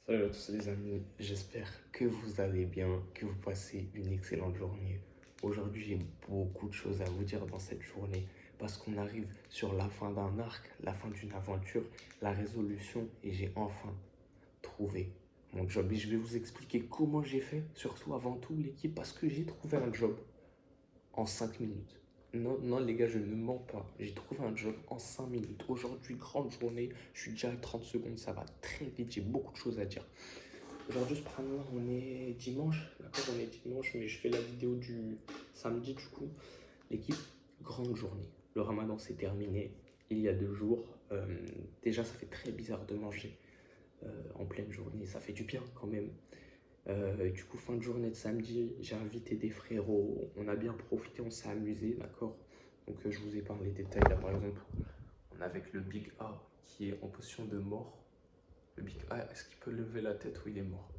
Salut à tous les amis, j'espère que vous allez bien, que vous passez une excellente journée. Aujourd'hui, j'ai beaucoup de choses à vous dire dans cette journée parce qu'on arrive sur la fin d'un arc, la fin d'une aventure, la résolution et j'ai enfin trouvé mon job. Et je vais vous expliquer comment j'ai fait, surtout avant tout l'équipe, parce que j'ai trouvé un job en 5 minutes. Non, non, les gars, je ne mens pas. J'ai trouvé un job en 5 minutes. Aujourd'hui, grande journée. Je suis déjà à 30 secondes. Ça va très vite. J'ai beaucoup de choses à dire. Aujourd'hui, subhanallah, on est dimanche. D'accord, on est dimanche, mais je fais la vidéo du samedi, du coup. L'équipe, grande journée. Le ramadan s'est terminé il y a 2 jours. Déjà, ça fait très bizarre de manger en pleine journée. Ça fait du bien quand même. Du coup, fin de journée de samedi, j'ai invité des frérots. On a bien profité, on s'est amusé, d'accord. Donc, je vous épargne les détails. Là, par exemple, on est avec le Big A qui est en position de mort. Le Big A, est-ce qu'il peut lever la tête ou il est mort?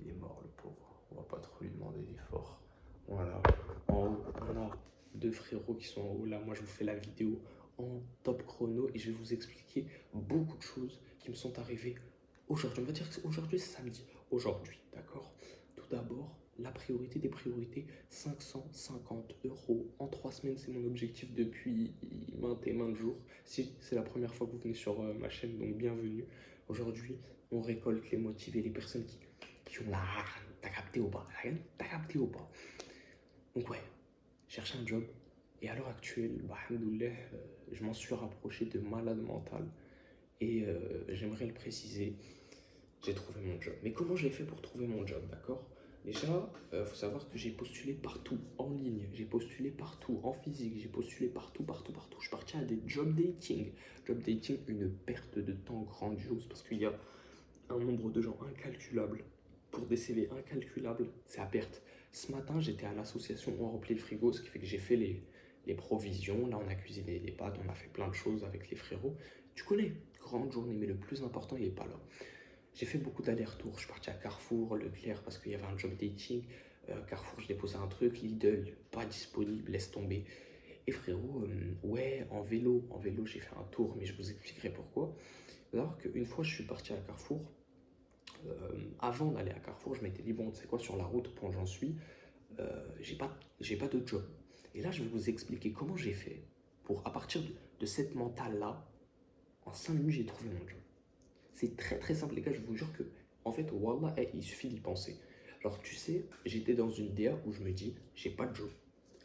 Il est mort, le pauvre. On va pas trop lui demander d'effort. Voilà. En haut, on a deux frérots qui sont en haut. Là, moi, je vous fais la vidéo en top chrono et je vais vous expliquer beaucoup de choses qui me sont arrivées aujourd'hui. On va dire qu'aujourd'hui, c'est samedi. Aujourd'hui, d'accord. Tout d'abord, la priorité des priorités, 550 euros en 3 semaines. C'est mon objectif depuis maintes et maintes jours. Si c'est la première fois que vous venez sur ma chaîne, donc bienvenue. Aujourd'hui, on récolte les motivés, les personnes qui ont la rage. T'as capté ou pas? T'as capté ou pas? Donc ouais, chercher un job. Et à l'heure actuelle, bah, alhamdoulilah, je m'en suis rapproché de malade mental. Et j'aimerais le préciser, j'ai trouvé mon job. Mais comment j'ai fait pour trouver mon job, d'accord? Déjà, il faut savoir que j'ai postulé partout, en ligne, j'ai postulé partout, en physique, j'ai postulé partout, partout, partout. Je suis parti à des job dating. Job dating, une perte de temps grandiose parce qu'il y a un nombre de gens incalculable pour des CV incalculables, c'est à perte. Ce matin, j'étais à l'association On remplit le frigo, ce qui fait que j'ai fait les provisions. Là, on a cuisiné des pâtes, on a fait plein de choses avec les frérots. Tu connais, grande journée, mais le plus important, il n'est pas là. J'ai fait beaucoup d'allers-retours. Je suis parti à Carrefour, Leclerc, parce qu'il y avait un job dating. Carrefour, je déposais un truc. Lidl, pas disponible, laisse tomber. Et frérot, ouais, en vélo, j'ai fait un tour, mais je vous expliquerai pourquoi. Alors qu'une fois, je suis parti à Carrefour, avant d'aller à Carrefour, je m'étais dit, bon, tu sais quoi, sur la route, point j'en suis, j'ai pas de job. Et là, je vais vous expliquer comment j'ai fait pour, à partir de cette mentale-là, en 5 minutes, j'ai trouvé mon job. C'est très très simple, les gars, je vous jure que, en fait, Wallah, il suffit d'y penser. Alors, tu sais, j'étais dans une DA où je me dis, j'ai pas de job,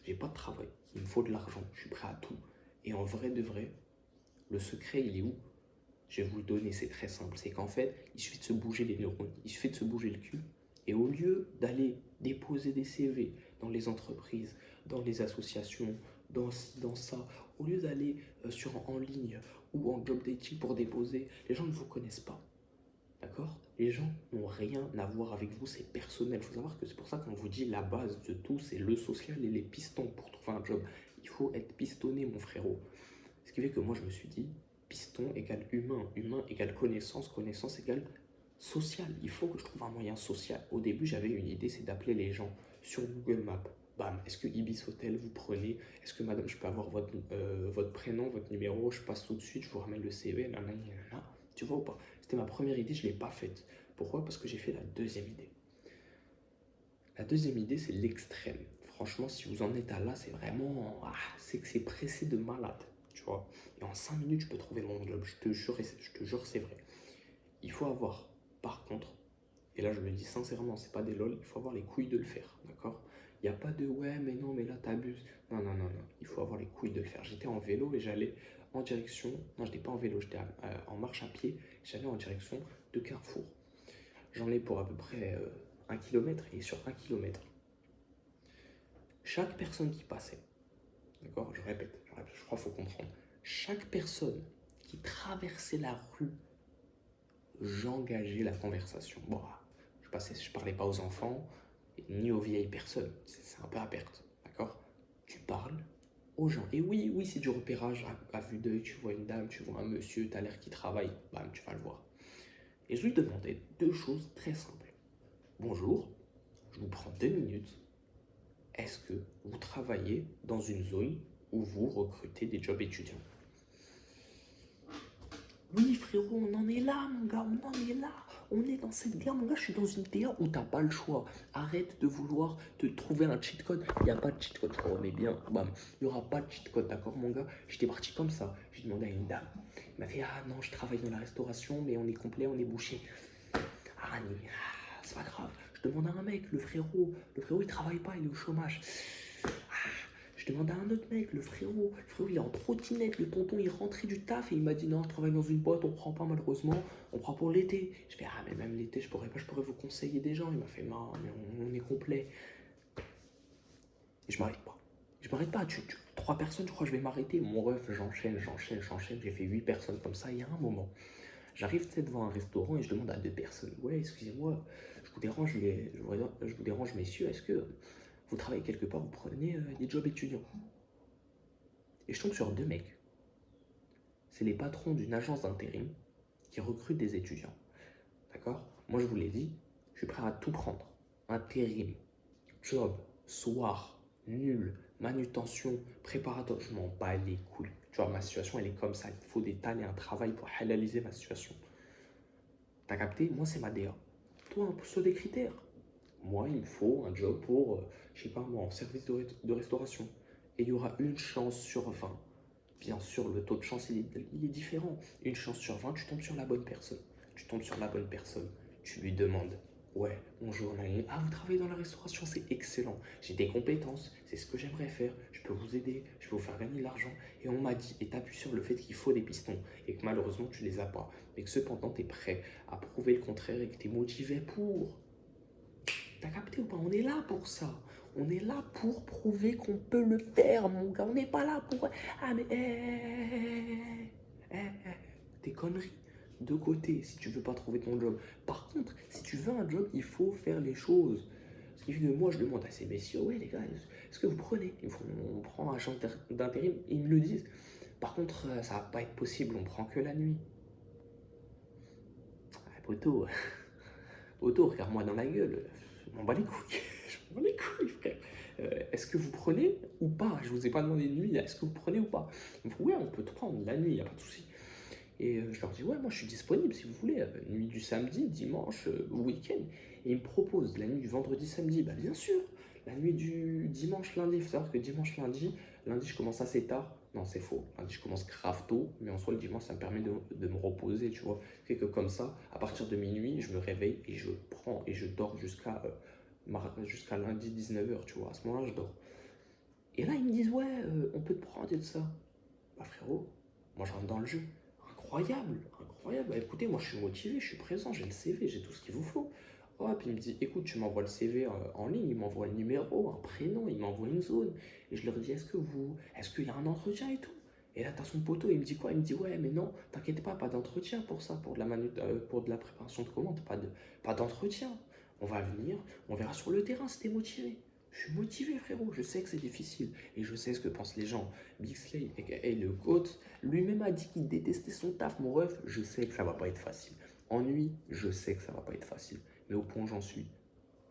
j'ai pas de travail, il me faut de l'argent, je suis prêt à tout. Et en vrai de vrai, le secret, il est où? Je vais vous le donner, c'est très simple. C'est qu'en fait, il suffit de se bouger les neurones, il suffit de se bouger le cul. Et au lieu d'aller déposer des CV dans les entreprises, dans les associations, dans ci, dans ça, au lieu d'aller en ligne ou en job dating pour déposer, les gens ne vous connaissent pas. D'accord? Les gens n'ont rien à voir avec vous, c'est personnel. Il faut savoir que c'est pour ça qu'on vous dit la base de tout, c'est le social et les pistons pour trouver un job. Il faut être pistonné, mon frérot. Ce qui fait que moi, je me suis dit, piston égale humain, humain égale connaissance, connaissance égale social. Il faut que je trouve un moyen social. Au début, j'avais une idée, c'est d'appeler les gens sur Google Maps. Bam, est-ce que Ibis Hotel vous prenez? Est-ce que madame, je peux avoir votre prénom, votre numéro? Je passe tout de suite, je vous ramène le CV, nanana, nanana. Tu vois ou pas? C'était ma première idée, je ne l'ai pas faite. Pourquoi? Parce que j'ai fait la deuxième idée. La deuxième idée, c'est l'extrême. Franchement, si vous en êtes à là, c'est vraiment. Ah, c'est que c'est pressé de malade, tu vois. Et en 5 minutes, je peux trouver mon job. Je te jure, c'est vrai. Il faut avoir, par contre, et là je le dis sincèrement, c'est pas des lol, il faut avoir les couilles de le faire, d'accord? Il n'y a pas de ouais, mais non, mais là t'abuses. Non, non, non, non. Il faut avoir les couilles de le faire. J'étais en vélo et j'allais en direction. Non, j'étais pas en vélo, j'étais en marche à pied. J'allais en direction de Carrefour. J'en ai pour à peu près 1 kilomètre et sur 1 kilomètre, chaque personne qui passait, d'accord, je crois qu'il faut comprendre, chaque personne qui traversait la rue, j'engageais la conversation. Bon, je parlais pas aux enfants ni aux vieilles personnes, c'est un peu à perte, d'accord? Tu parles aux gens. Et oui, oui, c'est du repérage à vue d'œil. Tu vois une dame, tu vois un monsieur, tu as l'air qui travaille, bam, tu vas le voir. Et je lui demandais 2 choses très simples. Bonjour, je vous prends 2 minutes. Est-ce que vous travaillez dans une zone où vous recrutez des jobs étudiants? Oui, frérot, on en est là, mon gars, on en est là. On est dans cette guerre, mon gars. Je suis dans une guerre où t'as pas le choix. Arrête de vouloir te trouver un cheat code. Il n'y a pas de cheat code, je crois. On est bien. Bam. Il n'y aura pas de cheat code, d'accord, mon gars. J'étais parti comme ça. J'ai demandé à une dame. Elle m'a fait, ah non, je travaille dans la restauration, mais on est complet, on est bouché. Ah, c'est pas grave. Je demande à un mec, le frérot il travaille pas, il est au chômage. Je demande à un autre mec, le frérot il est en trottinette, le tonton il rentrait du taf et il m'a dit non, je travaille dans une boîte, on prend pas malheureusement, on prend pour l'été. Je fais ah mais même l'été je pourrais pas, je pourrais vous conseiller des gens. Il m'a fait non mais on est complet. Et je m'arrête pas. Je m'arrête pas, trois personnes je crois que je vais m'arrêter. Mon ref, j'enchaîne, j'ai fait 8 personnes comme ça, il y a un moment. J'arrive devant un restaurant et je demande à 2 personnes, ouais excusez-moi, je vous dérange messieurs, est-ce que vous travaillez quelque part, vous prenez des jobs étudiants? Et je tombe sur 2 mecs. C'est les patrons d'une agence d'intérim qui recrutent des étudiants. D'accord? Moi, je vous l'ai dit, je suis prêt à tout prendre. Intérim, job, soir, nul, manutention, préparatoire, je m'en bats les couilles. Tu vois, ma situation, elle est comme ça. Il faut des talents et un travail pour halaliser ma situation. T'as capté? Moi, c'est ma DA. Toi, impose des critères. Moi, il me faut un job pour, je sais pas moi, en service de restauration. Et il y aura une chance sur 20. Bien sûr, le taux de chance, il est différent. Une chance sur 20, tu tombes sur la bonne personne. Tu tombes sur la bonne personne. Tu lui demandes, ouais, bonjour, ah, vous travaillez dans la restauration, c'est excellent. J'ai des compétences, c'est ce que j'aimerais faire. Je peux vous aider, je peux vous faire gagner de l'argent. Et on m'a dit, et t'appuies sur le fait qu'il faut des pistons. Et que malheureusement, tu les as pas. Mais que cependant, tu es prêt à prouver le contraire et que tu es motivé pour. T'as capté ou pas? On est là pour ça. On est là pour prouver qu'on peut le faire, mon gars. On n'est pas là pour. Ah, mais. Tes conneries. De côté, si tu veux pas trouver ton job. Par contre, si tu veux un job, il faut faire les choses. Ce qui fait que moi, je demande à ces messieurs, ouais, les gars, est-ce que vous prenez? On prend un agent d'intérim, ils me le disent. Par contre, ça va pas être possible, on prend que la nuit. Ah, poteau, poteau, regarde-moi dans la gueule. Je m'en bats les couilles. Je m'en bats les couilles, frère. Est-ce que vous prenez ou pas? Je vous ai pas demandé de nuit, est-ce que vous prenez ou pas? Ils me font, ouais, on peut te prendre la nuit, y a pas de souci. Et je leur dis, ouais, moi je suis disponible si vous voulez, nuit du samedi, dimanche, week-end. Et ils me proposent la nuit du vendredi, samedi, bah bien sûr. La nuit du dimanche, lundi, il faut savoir que dimanche, lundi je commence assez tard. Non, c'est faux. Lundi je commence grave tôt, mais en soi le dimanche ça me permet de me reposer, tu vois. C'est que comme ça, à partir de minuit, je me réveille et je prends et je dors jusqu'à lundi 19h, tu vois. À ce moment-là, je dors. Et là, ils me disent, ouais, on peut te prendre et tout ça. Bah frérot, moi je rentre dans le jeu. Incroyable, incroyable. Bah, écoutez, moi je suis motivé, je suis présent, j'ai le CV, j'ai tout ce qu'il vous faut. Oh, puis il me dit, écoute, tu m'envoies le CV en ligne, il m'envoie le numéro, un prénom, il m'envoie une zone. Et je leur dis, est-ce qu'il y a un entretien et tout? Et là, t'as son poteau, il me dit quoi? Il me dit, ouais, mais non, t'inquiète pas d'entretien pour ça, pour de la préparation de commande, pas d'entretien. On va venir, on verra sur le terrain si t'es motivé. Je suis motivé, frérot, je sais que c'est difficile et je sais ce que pensent les gens. Big Slay, et le GOAT, lui-même a dit qu'il détestait son taf, mon ref. Je sais que ça va pas être facile. Ennui, je sais que ça va pas être facile. Mais au point où j'en suis,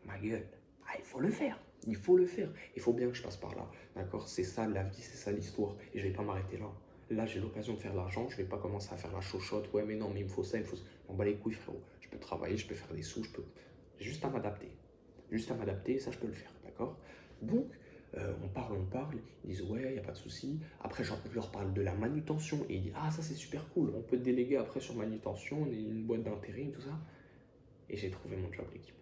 ma gueule, ah, il faut le faire. Il faut le faire. Il faut bien que je passe par là. D'accord? C'est ça la vie, c'est ça l'histoire. Et je vais pas m'arrêter là. Là, j'ai l'occasion de faire de l'argent. Je vais pas commencer à faire la chochotte. Ouais, mais non, mais il me faut ça, il me faut ça. On bat les couilles, frérot. Je peux travailler, je peux faire des sous, je peux. J'ai juste à m'adapter. Juste à m'adapter, ça, je peux le faire. D'accord? Donc, on parle, ils disent ouais, il n'y a pas de souci. Après, je leur parle de la manutention et ils disent ah, ça c'est super cool, on peut te déléguer après sur manutention, on est une boîte d'intérim, tout ça. Et j'ai trouvé mon job, l'équipe.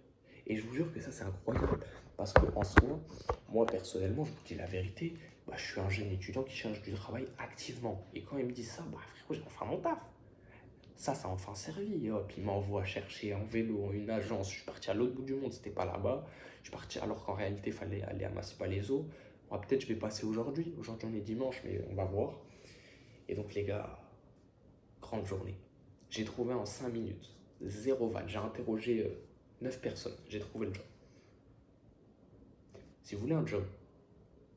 Et je vous jure que ça c'est incroyable parce qu'en soi, moi personnellement, je vous dis la vérité, bah, je suis un jeune étudiant qui cherche du travail activement. Et quand ils me disent ça, bah frérot, j'ai enfin mon taf. Ça a enfin servi. Hop, il m'envoie chercher en vélo, une agence. Je suis parti à l'autre bout du monde, c'était pas là-bas. Je suis parti alors qu'en réalité, il fallait aller à Massy-Palaiseau. Bon, peut-être je vais passer aujourd'hui. Aujourd'hui, on est dimanche, mais on va voir. Et donc, les gars, grande journée. J'ai trouvé en 5 minutes, zéro van. J'ai interrogé 9 personnes. J'ai trouvé le job. Si vous voulez un job,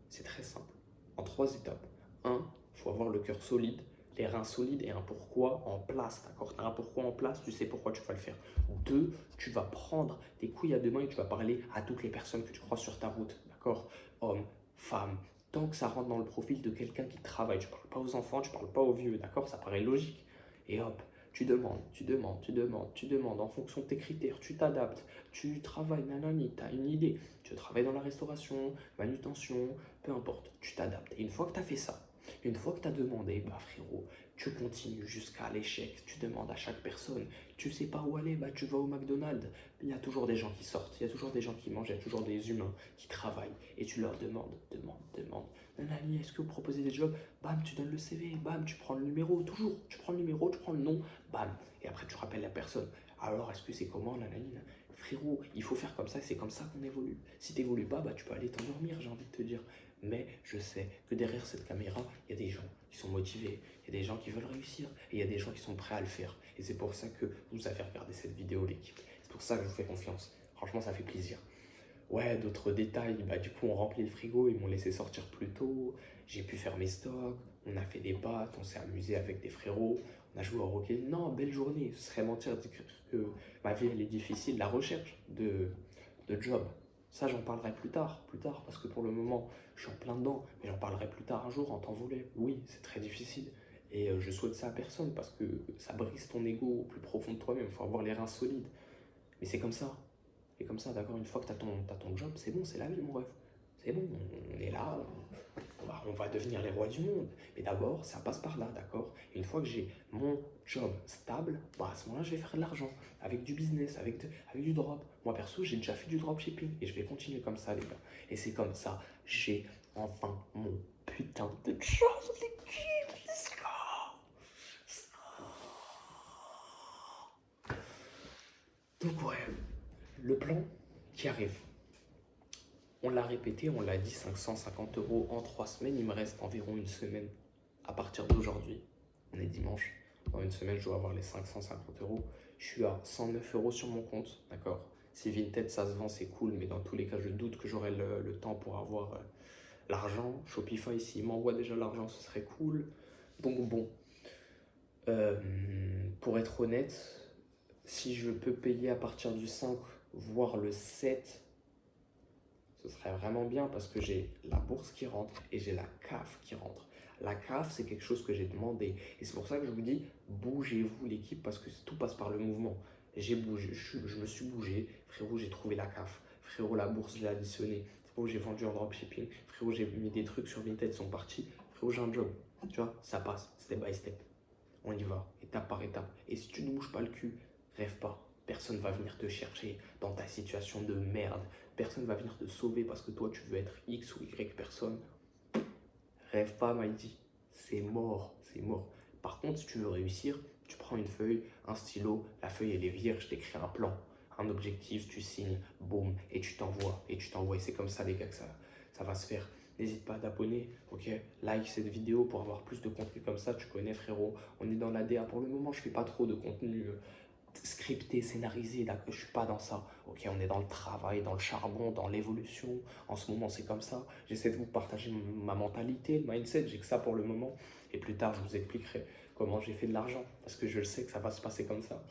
c'est très simple. En 3 étapes. Un, il faut avoir le cœur solide, les reins solides et un pourquoi en place, d'accord? Tu as un pourquoi en place, tu sais pourquoi tu vas le faire. Deux, tu vas prendre tes couilles à deux mains et tu vas parler à toutes les personnes que tu croises sur ta route, d'accord? Hommes, femmes, tant que ça rentre dans le profil de quelqu'un qui travaille. Tu ne parles pas aux enfants, tu ne parles pas aux vieux, d'accord? Ça paraît logique. Et hop, tu demandes en fonction de tes critères, tu t'adaptes, tu travailles, nanani, tu as une idée, tu travailles dans la restauration, manutention, peu importe, tu t'adaptes. Et une fois que tu as fait ça, une fois que tu as demandé, bah frérot, tu continues jusqu'à l'échec, tu demandes à chaque personne, tu sais pas où aller, bah tu vas au McDonald's, il y a toujours des gens qui sortent, il y a toujours des gens qui mangent, il y a toujours des humains qui travaillent, et tu leur demandes. Nanani, est-ce que vous proposez des jobs? Bam, tu donnes le CV, bam, tu prends le numéro, toujours, tu prends le numéro, tu prends le nom, bam, et après tu rappelles la personne. Alors, est-ce que c'est comment, nanani? Frérot, il faut faire comme ça, c'est comme ça qu'on évolue. Si t'évolues pas, bah tu peux aller t'endormir, j'ai envie de te dire. Mais je sais que derrière cette caméra, il y a des gens qui sont motivés, il y a des gens qui veulent réussir, et il y a des gens qui sont prêts à le faire. Et c'est pour ça que vous nous avez regardé cette vidéo, l'équipe. C'est pour ça que je vous fais confiance. Franchement, ça fait plaisir. Ouais, d'autres détails, bah du coup on remplit le frigo, ils m'ont laissé sortir plus tôt, j'ai pu faire mes stocks, on a fait des pâtes, on s'est amusé avec des frérots, on a joué au hockey. Non, belle journée, ce serait mentir de dire que ma vie elle est difficile, la recherche de job. Ça j'en parlerai plus tard, parce que pour le moment je suis en plein dedans, mais j'en parlerai plus tard un jour en temps voulu. Oui, c'est très difficile. Et je souhaite ça à personne parce que ça brise ton ego au plus profond de toi-même, il faut avoir les reins solides. Mais c'est comme ça. Et comme ça, d'accord, une fois que tu as ton job, c'est bon, c'est la vie, mon ref. C'est bon, on est là, on va devenir les rois du monde. Mais d'abord, ça passe par là, d'accord. Et une fois que j'ai mon job stable, bah, à ce moment-là, je vais faire de l'argent, avec du business, avec du drop. Moi, perso, j'ai déjà fait du dropshipping et je vais continuer comme ça, les gars. Et c'est comme ça, j'ai enfin mon putain de job, l'équipe. Let's go. Donc, ouais, le plan qui arrive. On l'a répété, on l'a dit, 550 € en 3 semaines. Il me reste environ une semaine à partir d'aujourd'hui. On est dimanche. Dans une semaine, je dois avoir les 550 €. Je suis à 109 € sur mon compte, d'accord. Si Vinted, ça se vend, c'est cool, mais dans tous les cas, je doute que j'aurai le temps pour avoir l'argent. Shopify, s'il m'envoie déjà l'argent, ce serait cool. Donc bon, pour être honnête, si je peux payer à partir du 5, voire le 7, ce serait vraiment bien parce que j'ai la bourse qui rentre et j'ai la CAF qui rentre. La CAF, c'est quelque chose que j'ai demandé. Et c'est pour ça que je vous dis, bougez-vous l'équipe parce que tout passe par le mouvement. J'ai bougé, je me suis bougé. Frérot, j'ai trouvé la CAF. Frérot, la bourse, je l'ai additionnée. Frérot, j'ai vendu en dropshipping. Frérot, j'ai mis des trucs sur Vinted, ils sont partis. Frérot, j'ai un job. Tu vois, ça passe, step by step. On y va, étape par étape. Et si tu ne bouges pas le cul, rêve pas. Personne va venir te chercher dans ta situation de merde. Personne va venir te sauver parce que toi tu veux être X ou Y personne. Rêve pas, Mighty. C'est mort, c'est mort. Par contre, si tu veux réussir, tu prends une feuille, un stylo, la feuille elle est vierge, t'écris un plan, un objectif, tu signes, boum, et tu t'envoies. Et tu t'envoies. Et c'est comme ça, les gars, que ça va se faire. N'hésite pas à t'abonner, ok? Like cette vidéo pour avoir plus de contenu comme ça. Tu connais, frérot. On est dans l'ADA. Pour le moment, je fais pas trop de contenu scripté, scénarisé. Je suis pas dans ça. Ok, on est dans le travail, dans le charbon, dans l'évolution. En ce moment, c'est comme ça. J'essaie de vous partager ma mentalité, le mindset. J'ai que ça pour le moment. Et plus tard, je vous expliquerai comment j'ai fait de l'argent. Parce que je le sais que ça va se passer comme ça.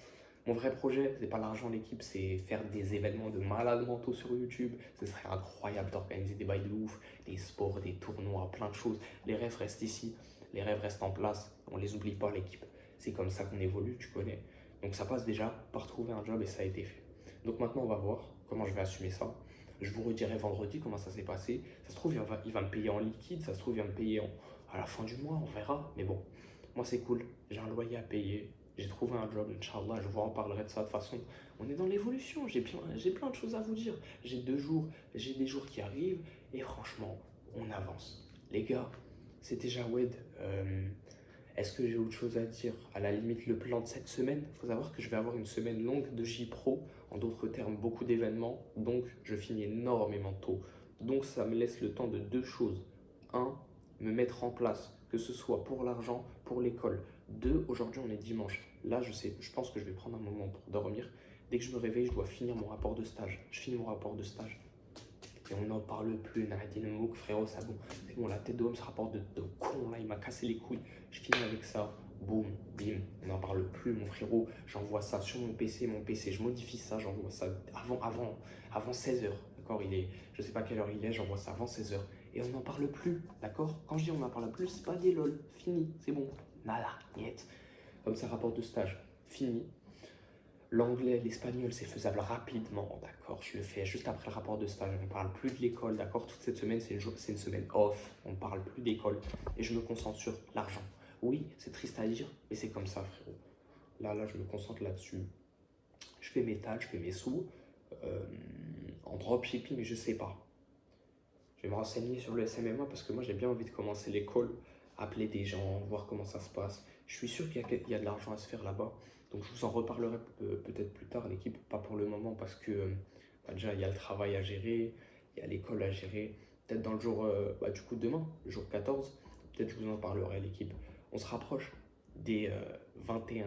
Mon vrai projet, c'est pas l'argent, l'équipe, c'est faire des événements de malades mentaux sur YouTube. Ce serait incroyable d'organiser des bails de ouf, des sports, des tournois, plein de choses. Les rêves restent ici, les rêves restent en place. On les oublie pas, l'équipe. C'est comme ça qu'on évolue, tu connais. Donc ça passe déjà par trouver un job et ça a été fait. Donc maintenant, on va voir comment je vais assumer ça. Je vous redirai vendredi comment ça s'est passé. Ça se trouve, il va me payer en liquide. Ça se trouve, il va me payer à la fin du mois. On verra. Mais bon, moi, c'est cool. J'ai un loyer à payer. J'ai trouvé un job, Inch'Allah. Je vous en parlerai de ça de toute façon. On est dans l'évolution. J'ai plein de choses à vous dire. J'ai des jours qui arrivent. Et franchement, on avance. Les gars, c'était Jawed. Est-ce que j'ai autre chose à dire? À la limite, le plan de cette semaine, il faut savoir que je vais avoir une semaine longue de J-Pro, en d'autres termes, beaucoup d'événements, donc je finis énormément tôt. Donc ça me laisse le temps de deux choses. Un, me mettre en place, que ce soit pour l'argent, pour l'école. Deux, aujourd'hui on est dimanche. Là, je pense que je vais prendre un moment pour dormir. Dès que je me réveille, je dois finir mon rapport de stage. Je finis mon rapport de stage. Et on n'en parle plus, Nadine Mouk, frérot, ça bon. C'est bon, la tête d'homme, ce rapport de con là, il m'a cassé les couilles. Je finis avec ça, boum, bim, on n'en parle plus, mon frérot. J'envoie ça sur mon PC, je modifie ça, j'envoie ça avant 16h, d'accord? Je sais pas quelle heure il est, j'envoie ça avant 16h. Et on n'en parle plus, d'accord? Quand je dis on n'en parle plus, c'est pas des lol, fini, c'est bon. Nada, niet. Comme ça, rapport de stage. fini. L'anglais, l'espagnol, c'est faisable rapidement, d'accord? Je le fais juste après le rapport de stage. On ne parle plus de l'école, d'accord? Toute cette semaine, c'est une semaine off. On ne parle plus d'école. Et je me concentre sur l'argent. Oui, c'est triste à dire, mais c'est comme ça, frérot. Là, je me concentre là-dessus. Je fais mes tâches, je fais mes sous. euh, En dropshipping, je sais pas. Je vais me renseigner sur le SMMA parce que moi, j'ai bien envie de commencer l'école, appeler des gens, voir comment ça se passe. Je suis sûr qu'il y a de l'argent à se faire là-bas. Donc, je vous en reparlerai peut-être plus tard, l'équipe, pas pour le moment parce que bah, déjà, il y a le travail à gérer, il y a l'école à gérer. Peut-être dans le jour, du coup, demain, le jour 14, peut-être je vous en parlerai, l'équipe. On se rapproche des 21,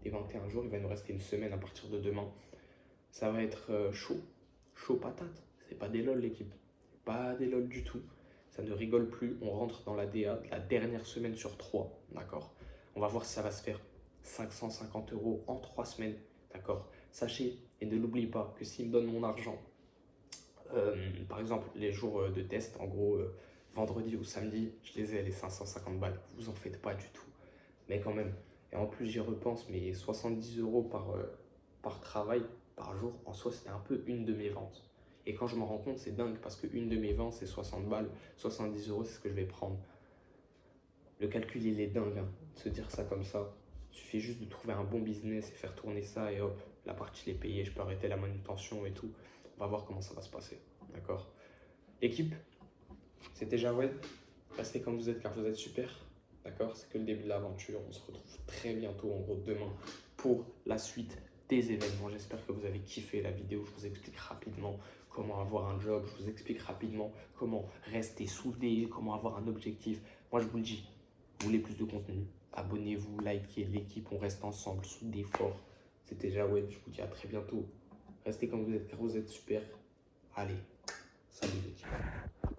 des 21 jours. Il va nous rester une semaine à partir de demain. Ça va être chaud, chaud patate. C'est pas des lol, l'équipe. Pas des lol du tout. Ça ne rigole plus. On rentre dans la DA, la dernière semaine sur 3, d'accord? On va voir si ça va se faire 550 euros en 3 semaines, d'accord? Sachez et ne l'oubliez pas que s'il me donne mon argent, par exemple, les jours de test, en gros, vendredi ou samedi, je les ai les 550 balles. Vous en faites pas du tout. Mais quand même. Et en plus, j'y repense, mais 70 euros par travail, par jour, en soi, c'était un peu une de mes ventes. Et quand je m'en rends compte, c'est dingue parce qu'une de mes ventes, c'est 60 balles. 70 euros, c'est ce que je vais prendre. Le calcul, il est dingue, hein, de se dire ça comme ça. Il suffit juste de trouver un bon business et faire tourner ça et hop, la partie est payée, je peux arrêter la manutention et tout. On va voir comment ça va se passer. D'accord? L'équipe, c'était Jawed. Restez comme vous êtes car vous êtes super. D'accord? C'est que le début de l'aventure. On se retrouve très bientôt, en gros demain, pour la suite des événements. J'espère que vous avez kiffé la vidéo. Je vous explique rapidement comment avoir un job. Je vous explique rapidement comment rester soudé, comment avoir un objectif. Moi, je vous le dis, vous voulez plus de contenu? Abonnez-vous, likez l'équipe. On reste ensemble, soudés fort. C'était Jawed. Je vous dis à très bientôt. Restez comme vous êtes car vous êtes super. Allez.